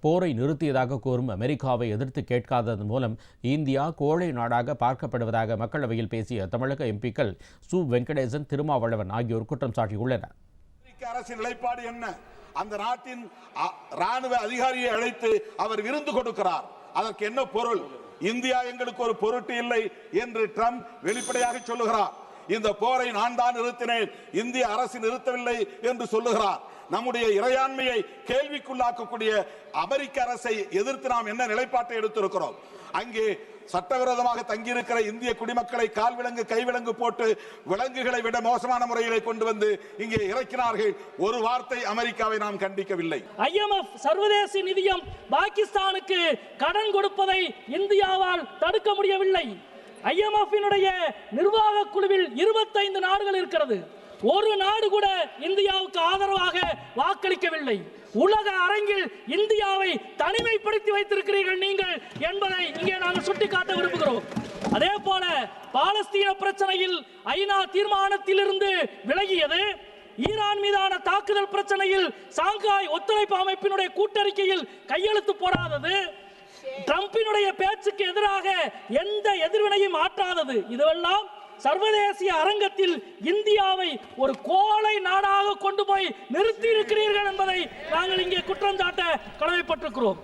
போரை நிறுத்தியதாக கூறும் அமெரிக்காவை எதிர்த்து கேட்காததன் மூலம் இந்தியா கோழை நாடாக பார்க்கப்படுவதாக மக்களவையில் பேசிய தமிழக எம்பிக்கள் சு. வெங்கடேசன், திருமாவளவன் ஆகியோர் குற்றம் சாட்டியுள்ளனர். அரசின் நிலைப்பாடு என்ன? அந்த நாட்டின் ராணுவ அதிகாரியை அழைத்து அவர் விருந்து கொடுக்கிறார். அதற்கு என்ன பொருள்? இந்தியா எங்களுக்கு ஒரு பொருட்டு இல்லை என்று ட்ரம்ப் வெளிப்படையாக சொல்லுகிறார். இந்த போரை நான் தான் நிறுத்தினேன், இந்திய அரசு நிறுத்தவில்லை என்று சொல்லுகிறார். நம்முடைய இறையாண்மையை கேள்விக்குள்ளாக்கக்கூடிய அமெரிக்க அரசை எதிர்த்து நாம் என்ன நிலைப்பாட்டை எடுத்திருக்கிறோம்? அங்கே சட்டவிரோதமாக தங்கியிருக்கிற இந்திய குடிமக்களை கால்விலங்கு கைவிலங்கு போட்டு விலங்குகளை விட மோசமான முறையிலே கொண்டு வந்து இங்கே இறக்கினார்கள். ஒரு வார்த்தை அமெரிக்காவை நாம் கண்டிக்கவில்லை. IMF சர்வதேச நிதியம் பாகிஸ்தானுக்கு கடன் கொடுப்பதை இந்தியாவால் தடுக்க முடியவில்லை. IMF நிர்வாக குழுவில் 25 நாடுகள் இருக்கிறது. ஒரு நாடு கூட இந்தியாவுக்கு ஆதரவாக வாக்களிக்கவில்லை. உலக அரங்கில் இந்தியாவை தனிமைப்படுத்தி வைத்திருக்கிறீர்கள் நீங்கள் என்பதை இங்கே நாங்கள் சுட்டிக்காட்ட விரும்புகிறோம். அதே போல பாலஸ்தீன பிரச்சனையில் ஐநா தீர்மானத்திலிருந்து விலகியது, ஈரான் மீதான தாக்குதல் பிரச்சனையில் சாங்காய் ஒத்துழைப்பு அமைப்பினுடைய கூட்டறிக்கையில் கையெழுத்து போடாதது, ட்ரம்பினுடைய பேச்சுக்கு எதிராக எந்த எதிர்வினையும் ஆற்றாதது, இதுவெல்லாம் சர்வதேச அரங்கத்தில் இந்தியாவை ஒரு கோழை நாடாக கொண்டு போய் நிறுத்தி இருக்கிறீர்கள் என்பதை நாங்கள் இங்கே குற்றம் சாட்ட கடமைப்பட்டிருக்கிறோம்.